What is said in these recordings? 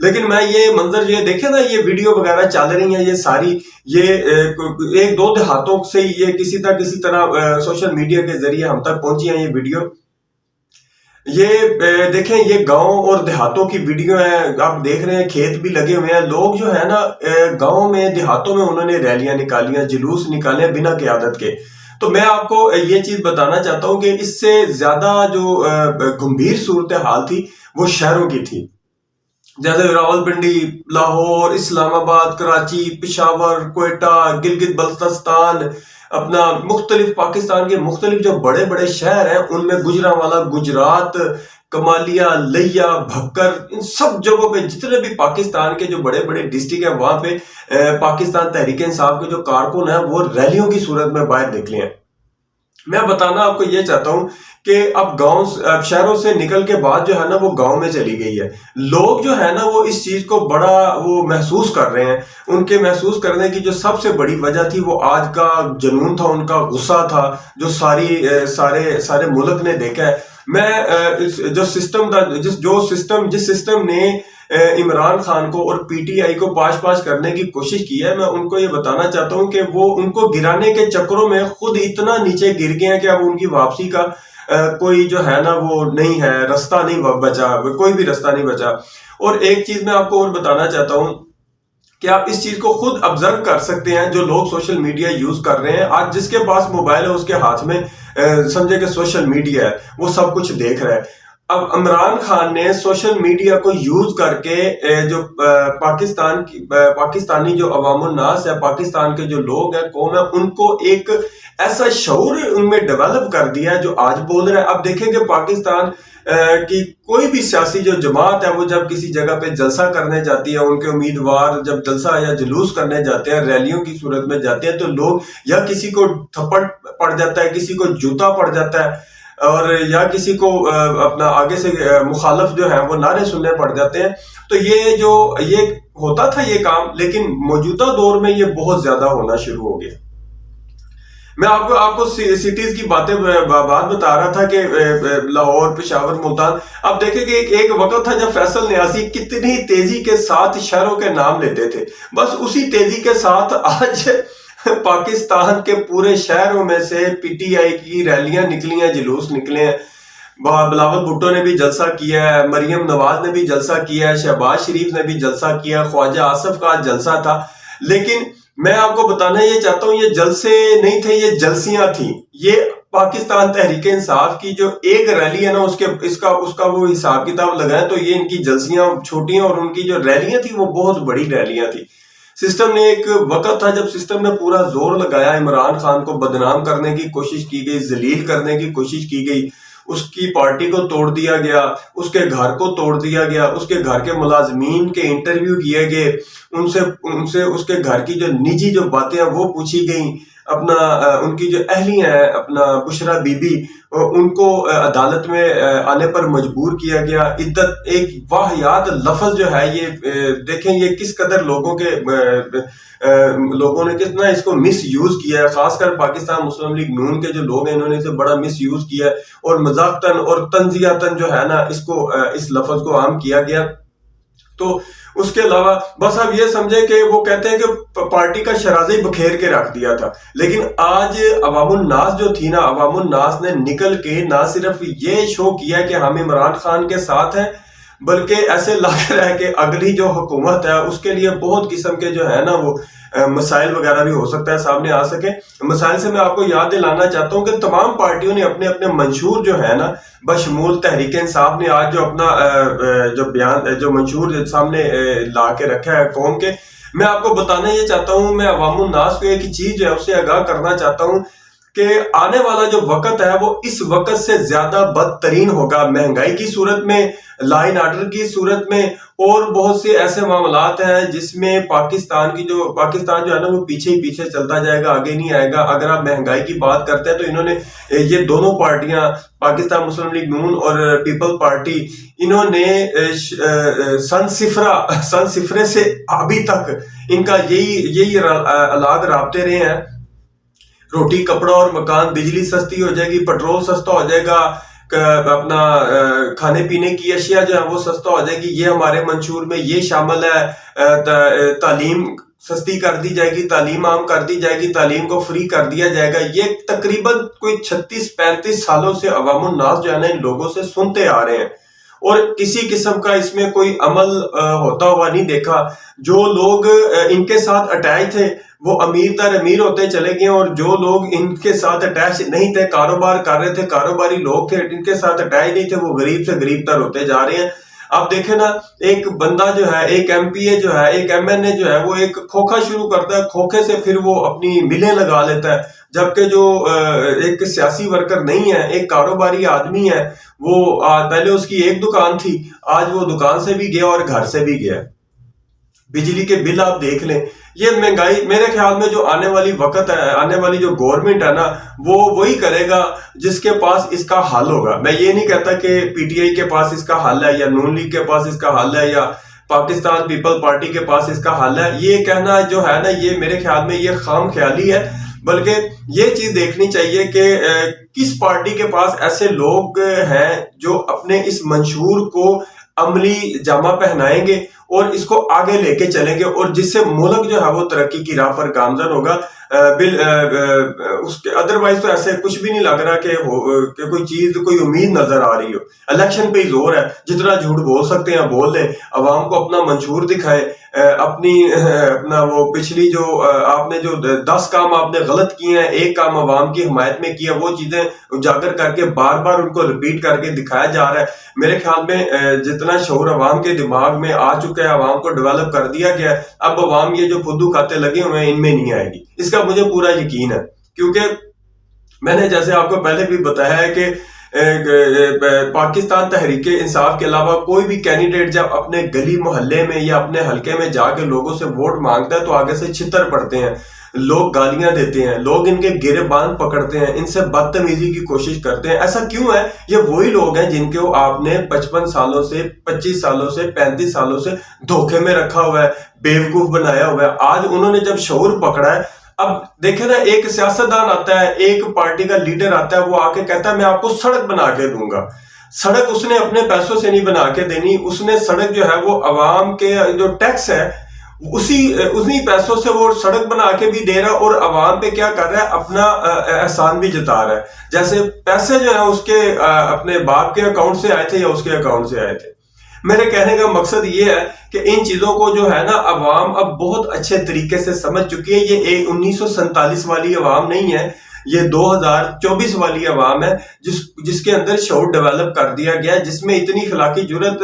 لیکن میں یہ منظر یہ دیکھیں نا، یہ ویڈیو وغیرہ چل رہی ہیں یہ ساری، یہ ایک دو دیہاتوں سے یہ کسی طرح سوشل میڈیا کے ذریعے ہم تک پہنچی ہیں یہ ویڈیو. یہ دیکھیں، یہ گاؤں اور دیہاتوں کی ویڈیو ہے. آپ دیکھ رہے ہیں کھیت بھی لگے ہوئے ہیں. لوگ جو ہے نا گاؤں میں دیہاتوں میں انہوں نے ریلیاں نکالی ہیں، جلوس نکالے بنا قیادت کے. تو میں آپ کو یہ چیز بتانا چاہتا ہوں کہ اس سے زیادہ جو گمبھیر صورتحال تھی وہ شہروں کی تھی. جیسے راولپنڈی، لاہور، اسلام آباد، کراچی، پشاور، کوئٹہ، گلگت بلتستان، اپنا مختلف پاکستان کے مختلف جو بڑے بڑے شہر ہیں ان میں گجرانوالہ، گجرات، کمالیہ، لیا، بھکر، ان سب جگہوں پہ جتنے بھی پاکستان کے جو بڑے بڑے ڈسٹرکٹ ہیں وہاں پہ پاکستان تحریک انصاف کے جو کارکن ہیں وہ ریلیوں کی صورت میں باہر نکلے ہیں. میں بتانا آپ کو یہ چاہتا ہوں کہ اب شہروں سے نکل کے بعد جو ہے نا وہ گاؤں میں چلی گئی ہے. لوگ جو ہے نا وہ اس چیز کو بڑا وہ محسوس کر رہے ہیں. ان کے محسوس کرنے کی جو سب سے بڑی وجہ تھی وہ آج کا جنون تھا، ان کا غصہ تھا جو سارے ملک نے دیکھا ہے. میں جس سسٹم نے عمران خان کو اور پی ٹی آئی کو پاش کرنے کی کوشش کی ہے، میں ان کو یہ بتانا چاہتا ہوں کہ وہ ان کو گرانے کے چکروں میں خود اتنا نیچے گر گئے ہیں کہ اب ان کی واپسی کا کوئی جو ہے نا وہ نہیں ہے، رستہ نہیں بچا، کوئی بھی رستہ نہیں بچا. اور ایک چیز میں آپ کو اور بتانا چاہتا ہوں کہ آپ اس چیز کو خود آبزرو کر سکتے ہیں. جو لوگ سوشل میڈیا یوز کر رہے ہیں آج، جس کے پاس موبائل ہے اس کے ہاتھ میں سمجھے کہ سوشل میڈیا ہے، وہ سب کچھ دیکھ رہا ہے. اب عمران خان نے سوشل میڈیا کو یوز کر کے جو پاکستانی جو عوام الناس ہے، پاکستان کے جو لوگ ہیں، قوم ہے، ان کو ایک ایسا شعور ان میں ڈیولپ کر دیا جو آج بول رہا ہے. اب دیکھیں کہ پاکستان کی کوئی بھی سیاسی جو جماعت ہے وہ جب کسی جگہ پہ جلسہ کرنے جاتی ہے، ان کے امیدوار جب جلسہ یا جلوس کرنے جاتے ہیں، ریلیوں کی صورت میں جاتے ہیں، تو لوگ یا کسی کو تھپڑ پڑ جاتا ہے، کسی کو جوتا پڑ جاتا ہے، اور یا کسی کو اپنا آگے سے مخالف جو ہے وہ نعرے سننے پڑ جاتے ہیں. تو یہ ہوتا تھا یہ کام، لیکن موجودہ دور میں یہ بہت زیادہ ہونا شروع ہو گیا. میں آپ کو سٹیز کی بات بتا رہا تھا کہ لاہور، پشاور، ملتان. اب دیکھیں کہ ایک وقت تھا جب فیصل نیازی کتنی تیزی کے ساتھ شہروں کے نام لیتے تھے، بس اسی تیزی کے ساتھ آج پاکستان کے پورے شہروں میں سے پی ٹی آئی کی ریلیاں نکلی ہیں، جلوس نکلے ہیں. بلاول بھٹو نے بھی جلسہ کیا ہے، مریم نواز نے بھی جلسہ کیا ہے، شہباز شریف نے بھی جلسہ کیا ہے، خواجہ آصف کا جلسہ تھا. لیکن میں آپ کو بتانا یہ چاہتا ہوں، یہ جلسے نہیں تھے، یہ جلسیاں تھیں. یہ پاکستان تحریک انصاف کی جو ایک ریلی ہے نا اس کا وہ حساب کتاب لگائیں تو یہ ان کی جلسیاں چھوٹی ہیں، اور ان کی جو ریلیاں تھیں وہ بہت بڑی ریلیاں تھیں. سسٹم نے ایک وقت تھا جب سسٹم نے پورا زور لگایا، عمران خان کو بدنام کرنے کی کوشش کی گئی، ذلیل کرنے کی کوشش کی گئی. اس کی پارٹی کو توڑ دیا گیا، اس کے گھر کو توڑ دیا گیا، اس کے گھر کے ملازمین کے انٹرویو کیے گئے، ان سے اس کے گھر کی جو نجی جو باتیں ہیں وہ پوچھی گئیں. ان کی جو اہلیہ ہیں، اپنا بشرا بی بی، ان کو عدالت میں آنے پر مجبور کیا گیا. عدت ایک واہیات لفظ جو ہے، یہ دیکھیں یہ کس قدر لوگوں نے کتنا اس کو مس یوز کیا ہے. خاص کر پاکستان مسلم لیگ نون کے جو لوگ ہیں انہوں نے اسے بڑا مس یوز کیا ہے، اور مذاقتاً اور تنزیاتاً جو ہے نا اس لفظ کو عام کیا گیا. تو اس کے علاوہ بس آپ یہ سمجھیں کہ وہ کہتے ہیں کہ پارٹی کا شرازی بکھیر کے رکھ دیا تھا. لیکن آج عوام الناس جو تھی نا، عوام الناس نے نکل کے نہ صرف یہ شو کیا کہ ہم عمران خان کے ساتھ ہیں، بلکہ ایسے لگ رہا ہے کہ اگلی جو حکومت ہے اس کے لیے بہت قسم کے جو ہے نا وہ مسائل وغیرہ بھی ہو سکتا ہے سامنے آ سکے. مسائل سے میں آپ کو یاد دلانا چاہتا ہوں کہ تمام پارٹیوں نے اپنے اپنے منشور جو ہے نا، بشمول تحریک انصاف نے آج جو اپنا جو بیان جو منشور سامنے لا کے رکھا ہے قوم کے، میں آپ کو بتانا یہ چاہتا ہوں، میں عوام الناس کو ایک چیز جو ہے اس سے آگاہ کرنا چاہتا ہوں کہ آنے والا جو وقت ہے وہ اس وقت سے زیادہ بدترین ہوگا. مہنگائی کی صورت میں، لا اینڈ آرڈر کی صورت میں، اور بہت سے ایسے معاملات ہیں جس میں پاکستان جو ہے نا وہ پیچھے ہی پیچھے چلتا جائے گا، آگے نہیں آئے گا. اگر آپ مہنگائی کی بات کرتے ہیں تو انہوں نے یہ دونوں پارٹیاں، پاکستان مسلم لیگ نون اور پیپل پارٹی، انہوں نے سن صفرے سے ابھی تک ان کا یہی الگ رابطے رہے ہیں. روٹی، کپڑا اور مکان، بجلی سستی ہو جائے گی، پیٹرول سستا ہو جائے گا، اپنا کھانے پینے کی اشیاء جو ہے وہ سستا ہو جائے گی، یہ ہمارے منشور میں یہ شامل ہے، تعلیم سستی کر دی جائے گی، تعلیم عام کر دی جائے گی، تعلیم کو فری کر دیا جائے گا. یہ تقریباً کوئی 36-35 سالوں سے عوام الناس جو ہے نا ان لوگوں سے سنتے آ رہے ہیں، اور کسی قسم کا اس میں کوئی عمل ہوتا ہوا نہیں دیکھا. جو لوگ ان کے ساتھ اٹیچ تھے وہ امیر تر امیر ہوتے چلے گئے، اور جو لوگ ان کے ساتھ اٹیچ نہیں تھے، کاروبار کر رہے تھے، کاروباری لوگ تھے، ان کے ساتھ اٹیچ نہیں تھے، وہ غریب سے غریب تر ہوتے جا رہے ہیں. آپ دیکھیں نا، ایک بندہ جو ہے، ایک ایم پی اے جو ہے، ایک ایم این اے جو ہے، وہ ایک کھوکھا شروع کرتا ہے، کھوکھے سے پھر وہ اپنی ملیں لگا لیتا ہے. جبکہ جو ایک سیاسی ورکر نہیں ہے، ایک کاروباری آدمی ہے، وہ پہلے اس کی ایک دکان تھی، آج وہ دکان سے بھی گیا اور گھر سے بھی گیا. بجلی کے بل آپ دیکھ لیں. یہ مہنگائی میرے خیال میں جو آنے والی وقت ہے، آنے والی جو گورنمنٹ ہے نا، وہ وہی کرے گا جس کے پاس اس کا حل ہوگا. میں یہ نہیں کہتا کہ پی ٹی آئی کے پاس اس کا حل ہے، یا نون لیگ کے پاس اس کا حل ہے، یا پاکستان پیپل پارٹی کے پاس اس کا حل ہے. یہ کہنا جو ہے نا، یہ میرے خیال میں یہ خام خیالی ہے. بلکہ یہ چیز دیکھنی چاہیے کہ کس پارٹی کے پاس ایسے لوگ ہیں جو اپنے اس منشور کو عملی جامہ پہنائیں گے اور اس کو آگے لے کے چلیں گے، اور جس سے ملک جو ہے وہ ترقی کی راہ پر گامزن ہوگا. اس کے ادروائز تو ایسے کچھ بھی نہیں لگ رہا کہ کوئی چیز، کوئی امید نظر آ رہی ہو. الیکشن پہ ہی زور ہے، جتنا جھوٹ بول سکتے ہیں بول لیں، عوام کو اپنا منشور دکھائیں، اپنا وہ پچھلی جو آپ نے جو 10 کام آپ نے غلط کیے ہیں، ایک کام عوام کی حمایت میں کیا، وہ چیزیں اجاگر کر کے بار بار ان کو ریپیٹ کر کے دکھایا جا رہا ہے. میرے خیال میں جتنا شعور عوام کے دماغ میں آ چکا ہے، عوام کو ڈیولپ کر دیا گیا ہے، اب عوام یہ جو فدو کھاتے لگے ہوئے ہیں ان میں نہیں آئے گی. اس کا مجھے پورا یقین ہے، کیونکہ میں نے جیسے آپ کو پہلے بھی بتایا ہے کہ پاکستان تحریک انصاف کے علاوہ کوئی بھی کینڈیڈیٹ جب اپنے گلی محلے میں یا اپنے حلقے میں جا کے لوگوں سے ووٹ مانگتا ہے تو آگے سے چھتر پڑتے ہیں، لوگ گالیاں دیتے ہیں، لوگ ان کے گریبان پکڑتے ہیں، ان سے بدتمیزی کی کوشش کرتے ہیں. ایسا کیوں ہے؟ یہ وہی لوگ ہیں جن کو آپ نے 55 سالوں سے، 25 سالوں سے، 35 سالوں سے دھوکے میں رکھا ہوا ہے، بیوقوف بنایا ہوا ہے. آج انہوں نے جب شعور پکڑا ہے، اب دیکھیں نا، ایک سیاستدان آتا ہے، ایک پارٹی کا لیڈر آتا ہے، وہ آ کے کہتا ہے میں آپ کو سڑک بنا کے دوں گا. سڑک اس نے اپنے پیسوں سے نہیں بنا کے دینی، اس نے سڑک جو ہے وہ عوام کے جو ٹیکس ہے اسی پیسوں سے وہ سڑک بنا کے بھی دے رہا ہے، اور عوام پہ کیا کر رہا ہے، اپنا احسان بھی جتا رہا ہے. جیسے پیسے جو ہیں اس کے اپنے باپ کے اکاؤنٹ سے آئے تھے یا اس کے اکاؤنٹ سے آئے تھے. میرے کہنے کا مقصد یہ ہے کہ ان چیزوں کو جو ہے نا عوام اب بہت اچھے طریقے سے سمجھ چکی ہے. یہ 1947 والی عوام نہیں ہے، یہ 2024 والی عوام ہے جس کے اندر شعور ڈیولپ کر دیا گیا ہے، جس میں اتنی اخلاقی جرت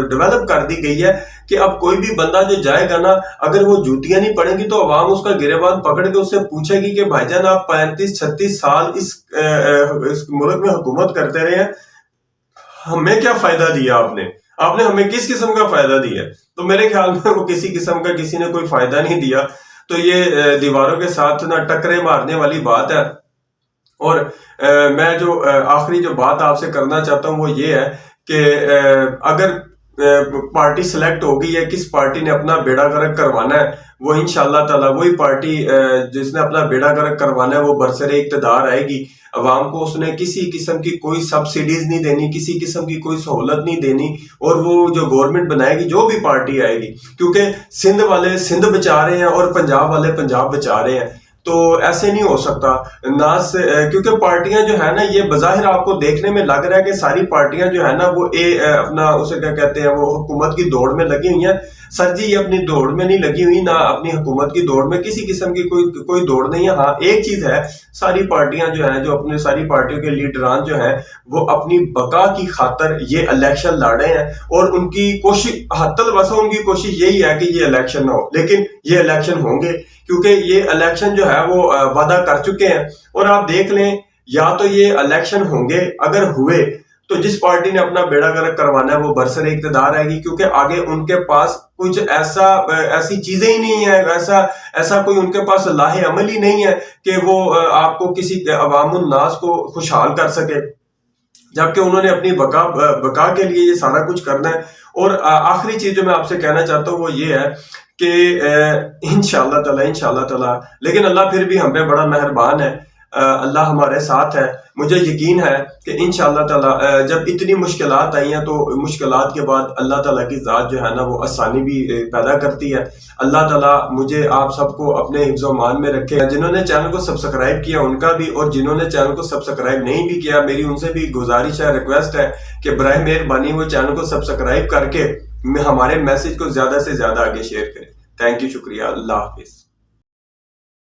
ڈیولپ کر دی گئی ہے کہ اب کوئی بھی بندہ جو جائے گا نا، اگر وہ جوتیاں نہیں پڑیں گی تو عوام اس کا گریبان پکڑ کے اس سے پوچھے گی کہ بھائی جان آپ 35-36 سال اس ملک میں حکومت کرتے رہے ہیں، ہمیں کیا فائدہ دیا آپ نے ہمیں کس قسم کا فائدہ دیا؟ تو میرے خیال میں وہ کسی قسم کا کسی نے کوئی فائدہ نہیں دیا. تو یہ دیواروں کے ساتھ نہ ٹکرے مارنے والی بات ہے. اور میں جو آخری جو بات آپ سے کرنا چاہتا ہوں وہ یہ ہے کہ اگر پارٹی سلیکٹ ہوگی یا کس پارٹی نے اپنا بیڑا غرق کروانا ہے، وہ انشاءاللہ تعالی وہی پارٹی جس نے اپنا بیڑا غرق کروانا ہے وہ برسر اقتدار آئے گی. عوام کو اس نے کسی قسم کی کوئی سبسڈیز نہیں دینی، کسی قسم کی کوئی سہولت نہیں دینی، اور وہ جو گورنمنٹ بنائے گی، جو بھی پارٹی آئے گی، کیونکہ سندھ والے سندھ بچا رہے ہیں اور پنجاب والے پنجاب بچا رہے ہیں. تو ایسے نہیں ہو سکتا کیونکہ پارٹیاں جو ہے نا، یہ بظاہر آپ کو دیکھنے میں لگ رہا ہے کہ ساری پارٹیاں جو ہے نا وہ اپنا اسے کیا کہتے ہیں، وہ حکومت کی دوڑ میں لگی ہوئی ہیں. سر جی، یہ اپنی دوڑ میں نہیں لگی ہوئی، نہ اپنی حکومت کی دوڑ میں، کسی قسم کی کوئی دوڑ نہیں ہے. ہاں ایک چیز ہے، ساری پارٹیاں جو ہیں، جو اپنے ساری پارٹیوں کے لیڈران جو ہیں، وہ اپنی بقا کی خاطر یہ الیکشن لڑے ہیں، اور ان کی کوشش حتی الوسع ان کی کوشش یہی ہے کہ یہ الیکشن نہ ہو. لیکن یہ الیکشن ہوں گے، کیونکہ یہ الیکشن جو ہے وہ وعدہ کر چکے ہیں. اور آپ دیکھ لیں، یا تو یہ الیکشن ہوں گے، اگر ہوئے تو جس پارٹی نے اپنا بیڑا غرق کروانا ہے وہ برسر اقتدار آئے گی، کیونکہ آگے ان کے پاس کچھ ایسی چیزیں ہی نہیں ہیں، ایسا کوئی ان کے پاس لاہ عمل ہی نہیں ہے کہ وہ آپ کو کسی عوام الناس کو خوشحال کر سکے، جبکہ انہوں نے اپنی بقا کے لیے یہ سارا کچھ کرنا ہے. اور آخری چیز جو میں آپ سے کہنا چاہتا ہوں وہ یہ ہے کہ انشاءاللہ تعالی لیکن اللہ پھر بھی ہم پہ بڑا مہربان ہے. اللہ ہمارے ساتھ ہے. مجھے یقین ہے کہ انشاءاللہ تعالی جب اتنی مشکلات آئی ہیں تو مشکلات کے بعد اللہ تعالیٰ کی ذات جو ہے نا وہ آسانی بھی پیدا کرتی ہے. اللہ تعالیٰ مجھے آپ سب کو اپنے حفظ و امان میں رکھے. جنہوں نے چینل کو سبسکرائب کیا ان کا بھی، اور جنہوں نے چینل کو سبسکرائب نہیں بھی کیا میری ان سے بھی گزارش ہے، ریکویسٹ ہے کہ براہ مہربانی وہ چینل کو سبسکرائب کر کے ہمارے میسج کو زیادہ سے زیادہ آگے شیئر کریں. تھینک یو، شکریہ، اللہ حافظ.